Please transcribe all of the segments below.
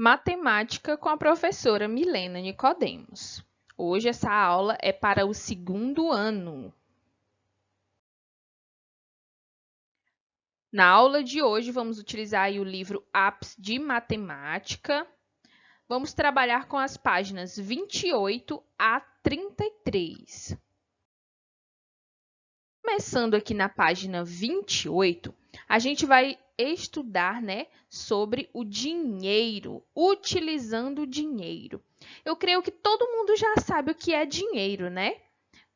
Matemática com a professora Milena Nicodemos. Hoje essa aula é para o segundo ano. Na aula de hoje vamos utilizar aí o livro Apps de Matemática. Vamos trabalhar com as páginas 28 a 33. Começando aqui na página 28, a gente vai estudar, sobre o dinheiro, utilizando o dinheiro. Eu creio que todo mundo já sabe o que é dinheiro, né?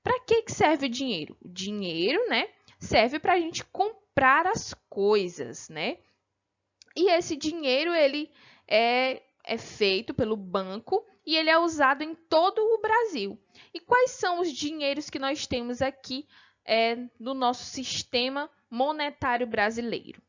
Para que serve o dinheiro? O dinheiro, serve para a gente comprar as coisas, né? E esse dinheiro, ele é feito pelo banco e ele é usado em todo o Brasil. E quais são os dinheiros que nós temos aqui no nosso sistema monetário brasileiro?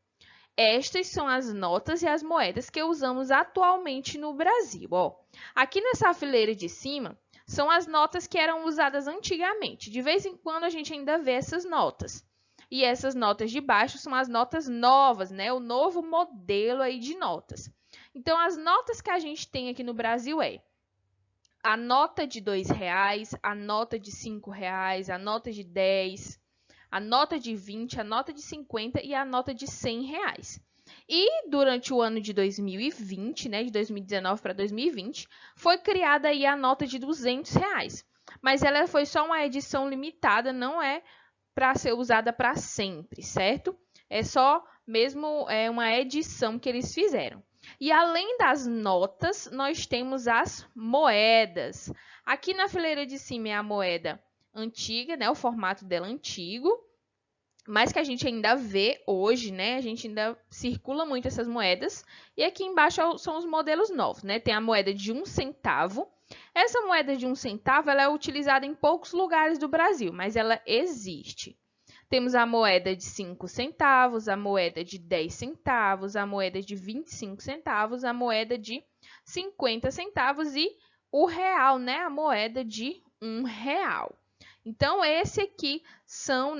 Estas são as notas e as moedas que usamos atualmente no Brasil. Ó, aqui nessa fileira de cima são as notas que eram usadas antigamente. De vez em quando a gente ainda vê essas notas. E essas notas de baixo são as notas novas, né? O novo modelo aí de notas. Então, as notas que a gente tem aqui no Brasil é a nota de R$2, a nota de R$5, a nota de 10, a nota de 20, a nota de 50 e a nota de R$100. E durante o ano de 2020, de 2019 para 2020, foi criada aí a nota de R$200. Mas ela foi só uma edição limitada, não é para ser usada para sempre, certo? É só mesmo uma edição que eles fizeram. E além das notas, nós temos as moedas. Aqui na fileira de cima é a moeda antiga, o formato dela antigo, mas que a gente ainda vê hoje, a gente ainda circula muito essas moedas. E aqui embaixo são os modelos novos, Tem a moeda de 1 centavo. Essa moeda de 1 centavo ela é utilizada em poucos lugares do Brasil, mas ela existe. Temos a moeda de 5 centavos, a moeda de 10 centavos, a moeda de 25 centavos, a moeda de 50 centavos e o real, a moeda de R$1. Então, esse aqui são,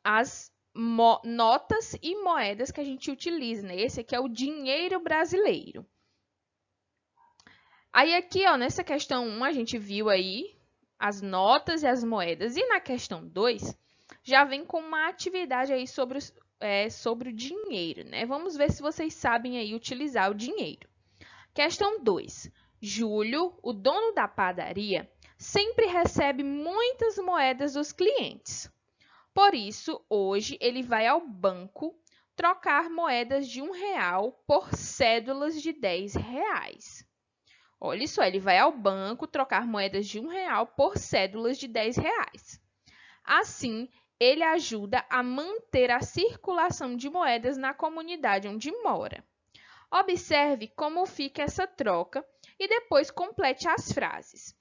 as notas e moedas que a gente utiliza, Esse aqui é o dinheiro brasileiro. Aí aqui, nessa questão 1, a gente viu aí as notas e as moedas. E na questão 2, já vem com uma atividade aí sobre o dinheiro, Vamos ver se vocês sabem aí utilizar o dinheiro. Questão 2. Júlio, o dono da padaria, sempre recebe muitas moedas dos clientes. Por isso, hoje ele vai ao banco trocar moedas de R$1 por cédulas de R$10. Olha só, ele vai ao banco trocar moedas de R$1 por cédulas de R$10. Assim, ele ajuda a manter a circulação de moedas na comunidade onde mora. Observe como fica essa troca e depois complete as frases.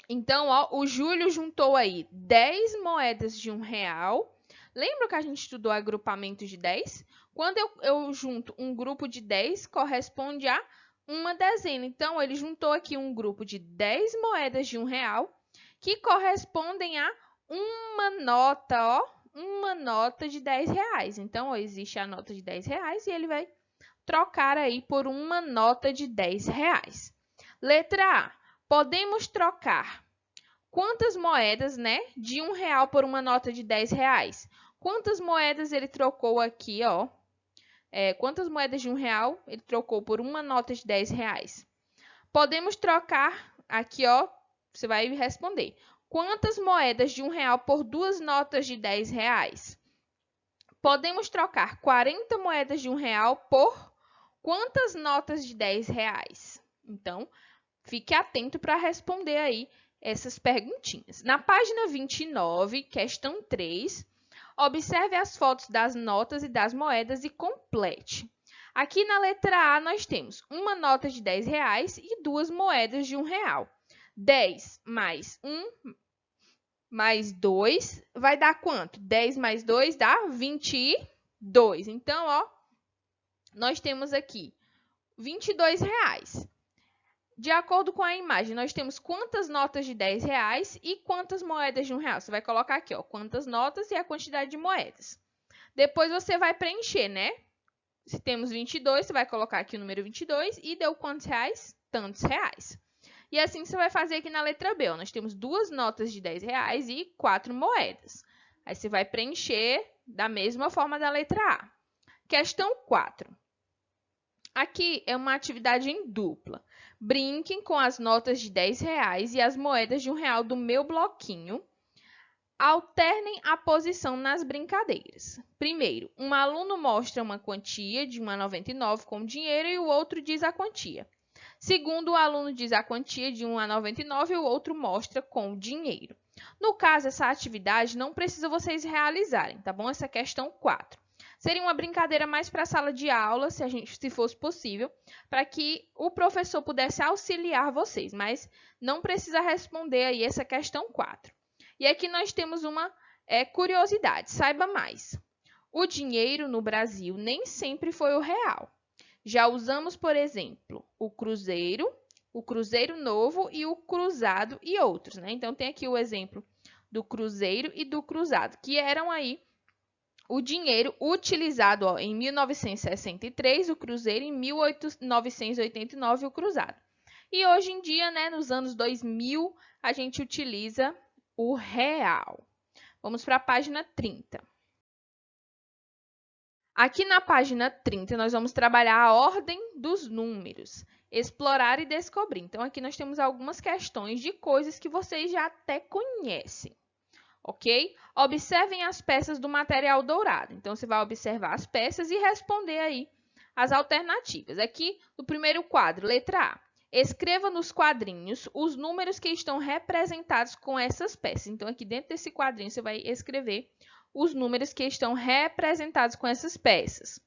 Então, o Júlio juntou aí 10 moedas de R$1. Lembra que a gente estudou agrupamento de 10? Quando eu junto um grupo de 10, corresponde a uma dezena. Então, ele juntou aqui um grupo de 10 moedas de R$1 que correspondem a uma nota, uma nota de R$10. Então, existe a nota de R$10 e ele vai trocar aí por uma nota de R$10. Letra A. Podemos trocar quantas moedas, de R$1 por uma nota de R$10? Quantas moedas ele trocou aqui, quantas moedas de R$1 ele trocou por uma nota de R$10? Podemos trocar aqui, você vai responder. Quantas moedas de R$1 por duas notas de R$10? Podemos trocar 40 moedas de R$1 por quantas notas de R$10? Então, fique atento para responder aí essas perguntinhas. Na página 29, questão 3, observe as fotos das notas e das moedas e complete. Aqui na letra A, nós temos uma nota de R$10 e duas moedas de R$1. 10 mais 1 mais 2 vai dar quanto? 10 mais 2 dá 22. Então, nós temos aqui R$22. De acordo com a imagem, nós temos quantas notas de R$10 e quantas moedas de R$1. Você vai colocar aqui, quantas notas e a quantidade de moedas. Depois você vai preencher, Se temos 22, você vai colocar aqui o número 22 e deu quantos reais? Tantos reais. E assim você vai fazer aqui na letra B. Ó. Nós temos 2 notas de 10 reais e 4 moedas. Aí você vai preencher da mesma forma da letra A. Questão 4. Aqui é uma atividade em dupla. Brinquem com as notas de 10 reais e as moedas de R$1 do meu bloquinho. Alternem a posição nas brincadeiras. Primeiro, um aluno mostra uma quantia de 1,99 com dinheiro e o outro diz a quantia. Segundo, o aluno diz a quantia de 1,99 e o outro mostra com o dinheiro. No caso, essa atividade não precisa vocês realizarem, tá bom? Essa é a questão 4. Seria uma brincadeira mais para a sala de aula, se fosse possível, para que o professor pudesse auxiliar vocês, mas não precisa responder aí essa questão 4. E aqui nós temos uma curiosidade, saiba mais. O dinheiro no Brasil nem sempre foi o real. Já usamos, por exemplo, o cruzeiro novo e o cruzado e outros, né? Então, tem aqui o exemplo do cruzeiro e do cruzado, que eram aí o dinheiro utilizado em 1963, o cruzeiro, em 1989, o cruzado. E hoje em dia, né, nos anos 2000, a gente utiliza o real. Vamos para a página 30. Aqui na página 30, nós vamos trabalhar a ordem dos números, explorar e descobrir. Então, aqui nós temos algumas questões de coisas que vocês já até conhecem, ok? Observem as peças do material dourado. Então, você vai observar as peças e responder aí as alternativas. Aqui, no primeiro quadro, letra A. Escreva nos quadrinhos os números que estão representados com essas peças. Então, aqui dentro desse quadrinho, você vai escrever os números que estão representados com essas peças.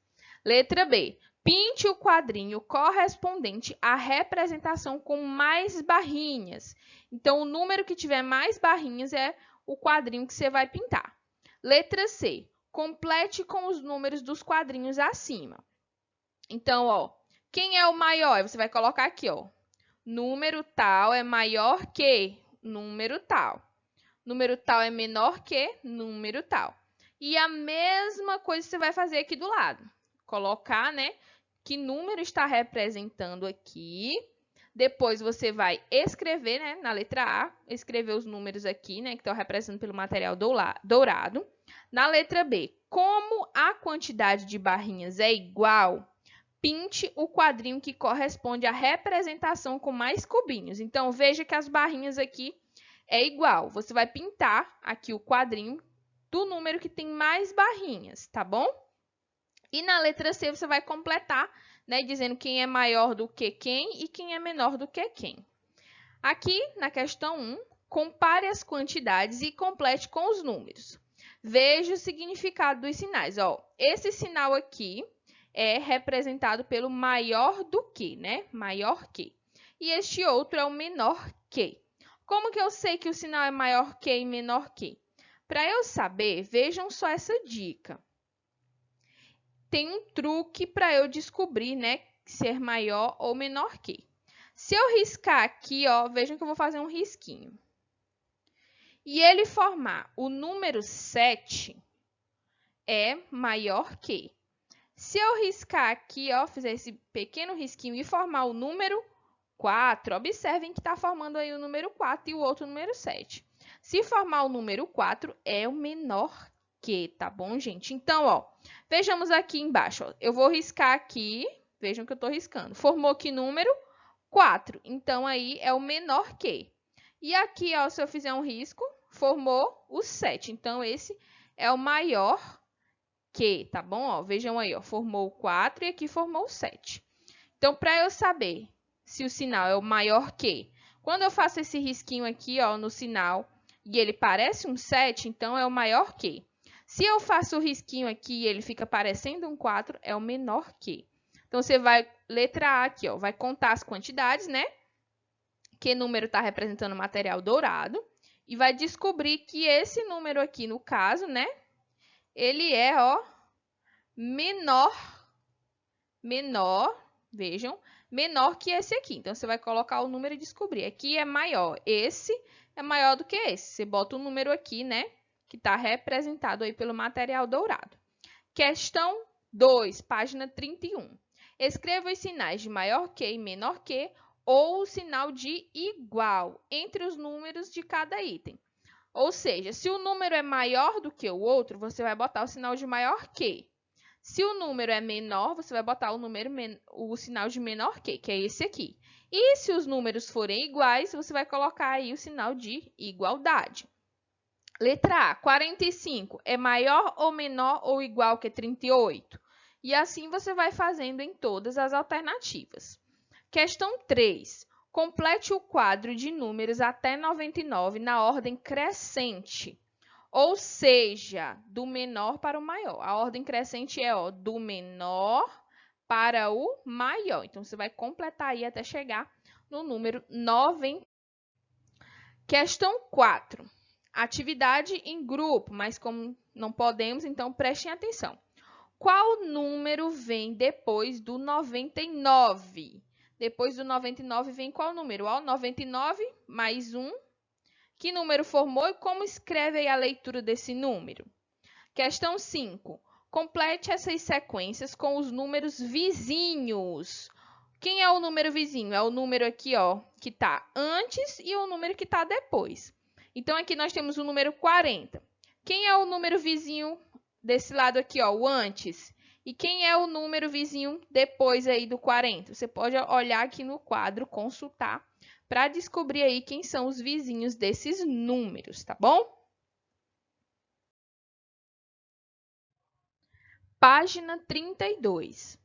Letra B. Pinte o quadrinho correspondente à representação com mais barrinhas. Então, o número que tiver mais barrinhas é o quadrinho que você vai pintar. Letra C. Complete com os números dos quadrinhos acima. Então, ó, quem é o maior? Você vai colocar aqui, ó. Número tal é maior que número tal. Número tal é menor que número tal. E a mesma coisa você vai fazer aqui do lado. Colocar, né, que número está representando aqui. Depois você vai escrever, né, na letra A, escrever os números aqui, né, que estão representando pelo material dourado. Na letra B, como a quantidade de barrinhas é igual, pinte o quadrinho que corresponde à representação com mais cubinhos. Então, veja que as barrinhas aqui é igual. Você vai pintar aqui o quadrinho do número que tem mais barrinhas, tá bom? E na letra C, você vai completar, né, dizendo quem é maior do que quem e quem é menor do que quem. Aqui, na questão 1, compare as quantidades e complete com os números. Veja o significado dos sinais. Ó, esse sinal aqui é representado pelo maior do que, né? Maior que. E este outro é o menor que. Como que eu sei que o sinal é maior que e menor que? Para eu saber, vejam só essa dica. Tem um truque para eu descobrir, né, ser maior ou menor que. Se eu riscar aqui, ó, vejam que eu vou fazer um risquinho. E ele formar o número 7 é maior que. Se eu riscar aqui, ó, fizer esse pequeno risquinho e formar o número 4, observem que está formando aí o número 4 e o outro número 7. Se formar o número 4, é o menor que, tá bom, gente? Então, ó, vejamos aqui embaixo, ó, eu vou riscar aqui, vejam que eu estou riscando. Formou que número? 4. Então, aí é o menor que. E aqui, ó, se eu fizer um risco, formou o 7. Então, esse é o maior que, tá bom? Ó, vejam aí, ó, formou o 4 e aqui formou o 7. Então, para eu saber se o sinal é o maior que, quando eu faço esse risquinho aqui, ó, no sinal, e ele parece um 7, então é o maior que. Se eu faço o risquinho aqui e ele fica parecendo um 4, é o menor que. Então, você vai, letra A aqui, ó, vai contar as quantidades, né? Que número está representando o material dourado. E vai descobrir que esse número aqui, no caso, né? Ele é, ó, menor, vejam, menor que esse aqui. Então, você vai colocar o número e descobrir. Aqui é maior, esse é maior do que esse. Você bota o número aqui, né, que está representado aí pelo material dourado. Questão 2, página 31. Escreva os sinais de maior que e menor que ou o sinal de igual entre os números de cada item. Ou seja, se o número é maior do que o outro, você vai botar o sinal de maior que. Se o número é menor, você vai botar o sinal de menor que é esse aqui. E se os números forem iguais, você vai colocar aí o sinal de igualdade. Letra A, 45 é maior ou menor ou igual que 38? E assim você vai fazendo em todas as alternativas. Questão 3. Complete o quadro de números até 99 na ordem crescente, ou seja, do menor para o maior. A ordem crescente é do menor para o maior. Então, você vai completar aí até chegar no número 90. Questão 4. Atividade em grupo, mas como não podemos, então prestem atenção. Qual número vem depois do 99? Depois do 99 vem qual número? 99 mais 1. Que número formou e como escreve aí a leitura desse número? Questão 5. Complete essas sequências com os números vizinhos. Quem é o número vizinho? É o número aqui, que está antes e o número que está depois. Então, aqui nós temos o número 40. Quem é o número vizinho desse lado aqui, o antes? E quem é o número vizinho depois aí do 40? Você pode olhar aqui no quadro, consultar, para descobrir aí quem são os vizinhos desses números, tá bom? Página 32.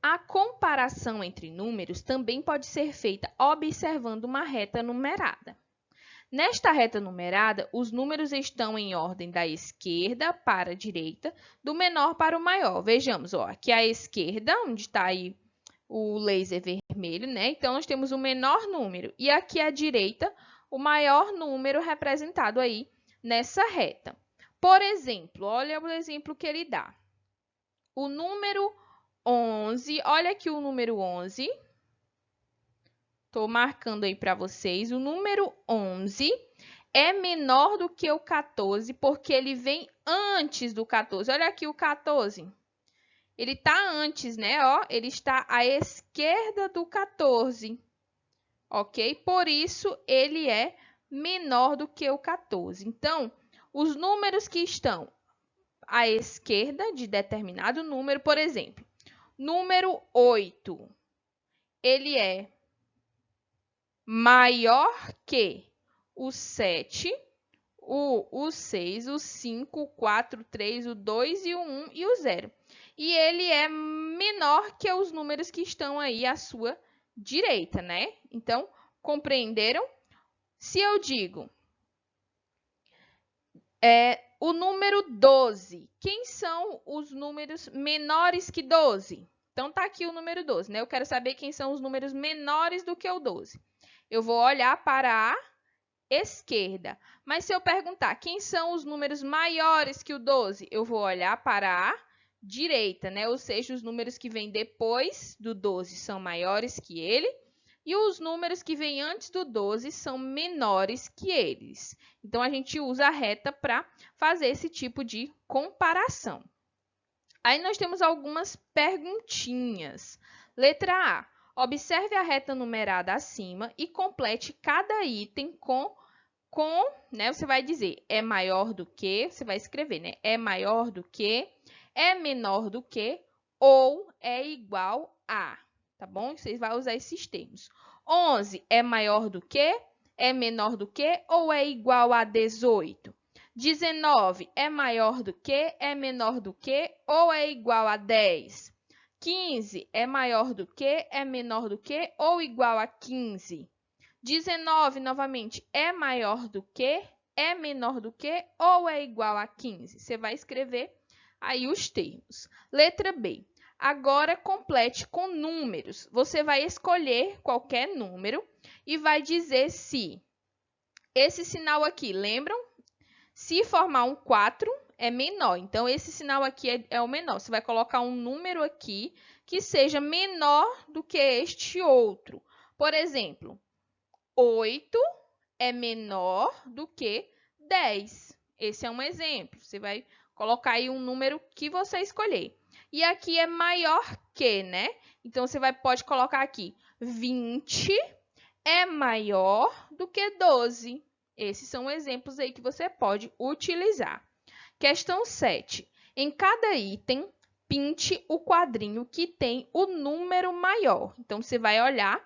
A comparação entre números também pode ser feita observando uma reta numerada. Nesta reta numerada, os números estão em ordem da esquerda para a direita, do menor para o maior. Vejamos, aqui à esquerda, onde está aí o laser vermelho, né? Então, nós temos o menor número. E aqui à direita, o maior número representado aí nessa reta. Por exemplo, olha o exemplo que ele dá. O número 11, olha aqui o número 11. Estou marcando aí para vocês. O número 11 é menor do que o 14, porque ele vem antes do 14. Olha aqui o 14. Ele está antes, né? Ele está à esquerda do 14. Ok? Por isso, ele é menor do que o 14. Então, os números que estão à esquerda de determinado número, por exemplo, número 8, ele é maior que o 7, o 6, o 5, o 4, o 3, o 2 e o 1 e o 0. E ele é menor que os números que estão aí à sua direita, né? Então, compreenderam? Se eu digo o número 12, quem são os números menores que 12? Então, tá aqui o número 12, né? Eu quero saber quem são os números menores do que o 12. Eu vou olhar para a esquerda. Mas se eu perguntar quem são os números maiores que o 12, eu vou olhar para a direita, né? Ou seja, os números que vêm depois do 12 são maiores que ele e os números que vêm antes do 12 são menores que eles. Então, a gente usa a reta para fazer esse tipo de comparação. Aí nós temos algumas perguntinhas. Letra A. Observe a reta numerada acima e complete cada item com, né? Você vai dizer, é maior do que, você vai escrever, né? É maior do que, é menor do que ou é igual a, tá bom? Vocês vão usar esses termos. 11 é maior do que, é menor do que ou é igual a 18? 19 é maior do que, é menor do que ou é igual a 10? 15 é maior do que, é menor do que ou igual a 15? 19, novamente, é maior do que, é menor do que ou é igual a 15? Você vai escrever aí os termos. Letra B. Agora, complete com números. Você vai escolher qualquer número e vai dizer se esse sinal aqui, lembram? Se formar um 4, é menor. Então, esse sinal aqui é o menor. Você vai colocar um número aqui que seja menor do que este outro. Por exemplo, 8 é menor do que 10. Esse é um exemplo. Você vai colocar aí um número que você escolher. E aqui é maior que, né? Então, você pode colocar aqui 20 é maior do que 12. Esses são exemplos aí que você pode utilizar. Questão 7. Em cada item, pinte o quadrinho que tem o número maior. Então, você vai olhar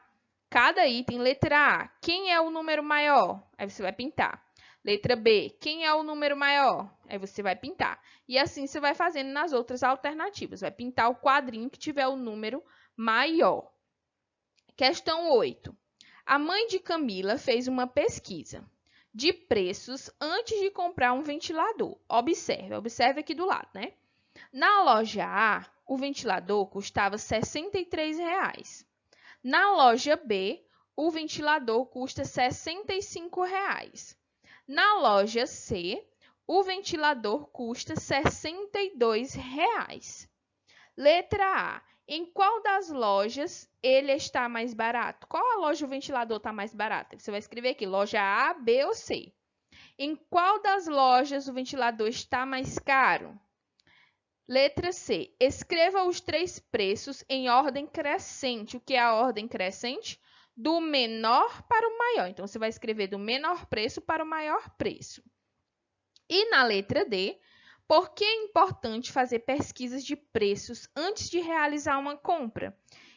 cada item. Letra A, quem é o número maior? Aí você vai pintar. Letra B, quem é o número maior? Aí você vai pintar. E assim você vai fazendo nas outras alternativas. Vai pintar o quadrinho que tiver o número maior. Questão 8. A mãe de Camila fez uma pesquisa de preços antes de comprar um ventilador. Observe aqui do lado, né? Na loja A, o ventilador custava R$ 63,00. Na loja B, o ventilador custa R$ 65,00. Na loja C, o ventilador custa R$ 62,00. Letra A. Em qual das lojas ele está mais barato? Qual a loja o ventilador está mais barato? Você vai escrever aqui, loja A, B ou C. Em qual das lojas o ventilador está mais caro? Letra C. Escreva os 3 preços em ordem crescente. O que é a ordem crescente? Do menor para o maior. Então, você vai escrever do menor preço para o maior preço. E na letra D, por que é importante fazer pesquisas de preços antes de realizar uma compra?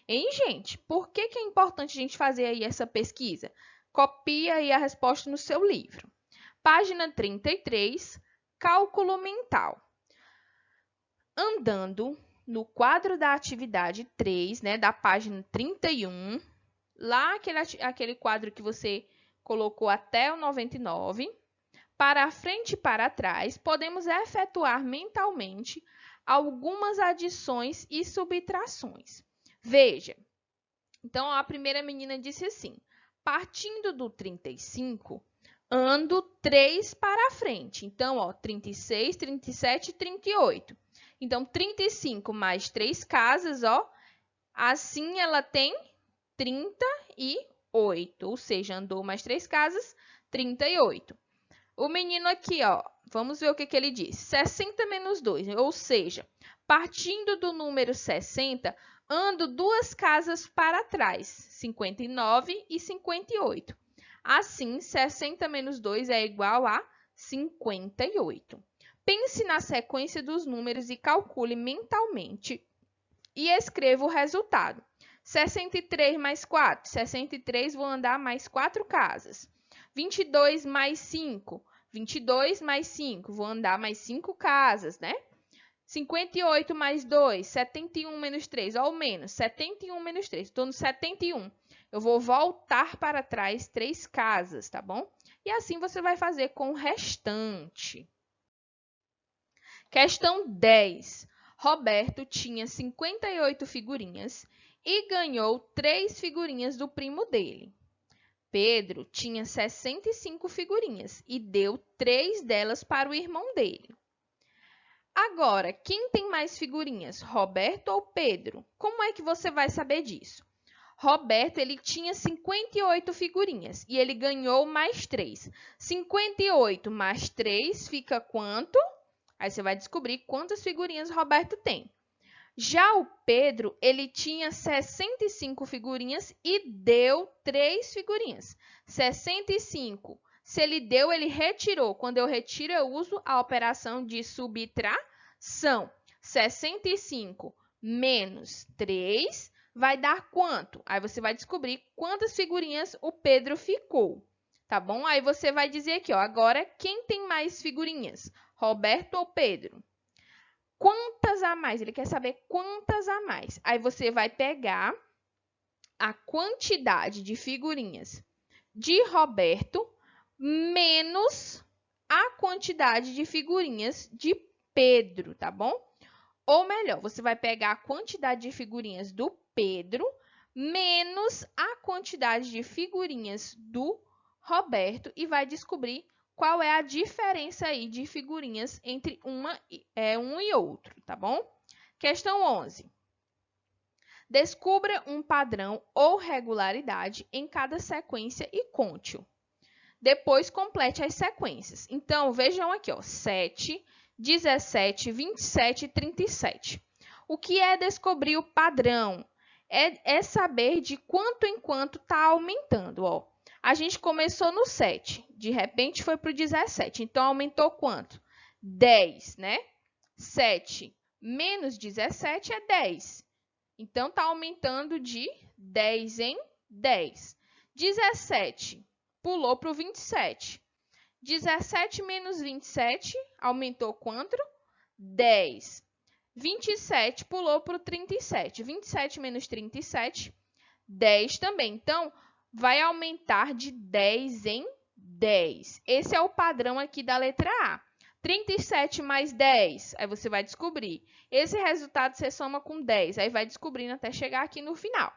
Hein, gente? Por que é importante a gente fazer aí essa pesquisa? Copia aí a resposta no seu livro. Página 33, cálculo mental. Andando no quadro da atividade 3, né, da página 31, lá aquele quadro que você colocou até o 99, para frente e para trás, podemos efetuar mentalmente algumas adições e subtrações. Veja, então a primeira menina disse assim, partindo do 35, ando 3 para frente. Então, ó, 36, 37 e 38. Então, 35 mais 3 casas, ó, assim ela tem 38, ou seja, andou mais 3 casas, 38. O menino aqui, ó, vamos ver o que ele diz. 60 menos 2, ou seja, partindo do número 60, ando 2 casas para trás, 59 e 58. Assim, 60 menos 2 é igual a 58. Pense na sequência dos números e calcule mentalmente e escreva o resultado. 63 mais 4, 63 vou andar mais 4 casas. 22 mais 5, 22 mais 5, vou andar mais 5 casas, né? 58 mais 2, 71 menos 3, ou menos, 71 menos 3, estou no 71. Eu vou voltar para trás 3 casas, tá bom? E assim você vai fazer com o restante. Questão 10. Roberto tinha 58 figurinhas e ganhou 3 figurinhas do primo dele. Pedro tinha 65 figurinhas e deu 3 delas para o irmão dele. Agora, quem tem mais figurinhas, Roberto ou Pedro? Como é que você vai saber disso? Roberto, ele tinha 58 figurinhas e ele ganhou mais 3. 58 mais 3 fica quanto? Aí você vai descobrir quantas figurinhas Roberto tem. Já o Pedro, ele tinha 65 figurinhas e deu 3 figurinhas. 65. Se ele deu, ele retirou. Quando eu retiro, eu uso a operação de subtração. 65 menos 3 vai dar quanto? Aí você vai descobrir quantas figurinhas o Pedro ficou. Tá bom? Aí você vai dizer aqui, ó, agora quem tem mais figurinhas? Roberto ou Pedro? Quantas a mais? Ele quer saber quantas a mais. Aí você vai pegar a quantidade de figurinhas de Roberto menos a quantidade de figurinhas de Pedro, tá bom? Ou melhor, você vai pegar a quantidade de figurinhas do Pedro menos a quantidade de figurinhas do Roberto e vai descobrir qual é a diferença aí de figurinhas entre um e outro, tá bom? Questão 11. Descubra um padrão ou regularidade em cada sequência e conte-o. Depois, complete as sequências. Então, vejam aqui, ó, 7, 17, 27 e 37. O que é descobrir o padrão? É saber de quanto em quanto está aumentando, ó. A gente começou no 7, de repente foi para o 17. Então, aumentou quanto? 10, né? 7 menos 17 é 10. Então, está aumentando de 10 em 10. 17 pulou para o 27. 17 menos 27 aumentou quanto? 10. 27 pulou para o 37. 27 menos 37, 10 também. Então, vai aumentar de 10 em 10. Esse é o padrão aqui da letra A. 37 mais 10, aí você vai descobrir. Esse resultado você soma com 10, aí vai descobrindo até chegar aqui no final.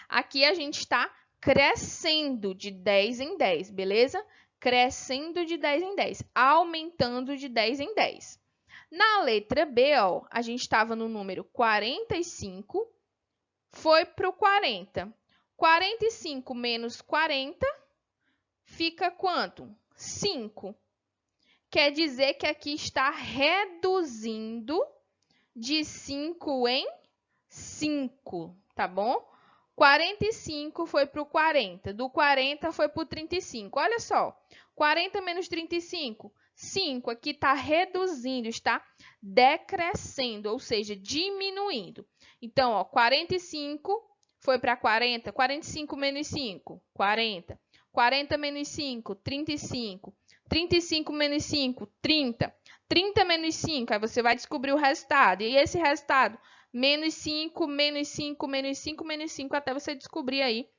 Aqui a gente está crescendo de 10 em 10, beleza? Crescendo de 10 em 10, aumentando de 10 em 10. Na letra B, ó, a gente estava no número 45, foi para o 40. 45 menos 40 fica quanto? 5. Quer dizer que aqui está reduzindo de 5 em 5, tá bom? 45 foi para o 40, do 40 foi para o 35. Olha só, 40 menos 35, 5. Aqui está reduzindo, está decrescendo, ou seja, diminuindo. Então, ó, 45 foi para 40, 45 menos 5, 40. 40 menos 5, 35. 35 menos 5, 30. 30 menos 5, aí você vai descobrir o resultado. E esse resultado, menos 5, menos 5, menos 5, menos 5, até você descobrir aí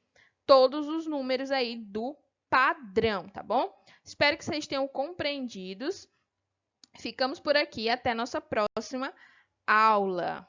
todos os números aí do padrão, tá bom? Espero que vocês tenham compreendido. Ficamos por aqui, até a nossa próxima aula.